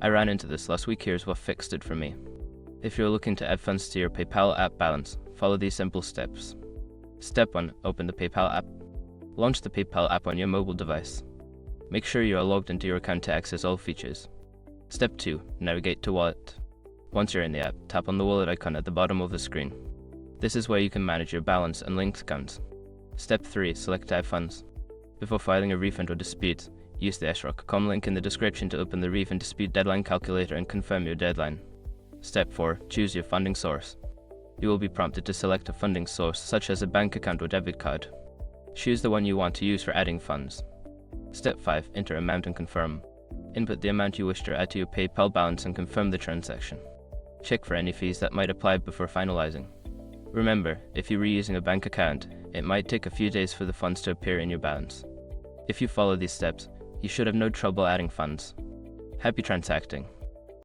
I ran into this last week. Here's what fixed it for me. If you're looking to add funds to your PayPal app balance, follow these simple steps. Step 1. Open the PayPal app. Launch the PayPal app on your mobile device. Make sure you are logged into your account to access all features. Step 2. Navigate to Wallet. Once you're in the app, tap on the wallet icon at the bottom of the screen. This is where you can manage your balance and linked accounts. Step 3. Select Add Funds. Before filing a refund or dispute, use the sroc.com link in the description to open the refund dispute deadline calculator and confirm your deadline. Step 4. Choose your funding source. You will be prompted to select a funding source such as a bank account or debit card. Choose the one you want to use for adding funds. Step 5. Enter amount and confirm. Input the amount you wish to add to your PayPal balance and confirm the transaction. Check for any fees that might apply before finalizing. Remember, if you were using a bank account, it might take a few days for the funds to appear in your balance. If you follow these steps, you should have no trouble adding funds. Happy transacting!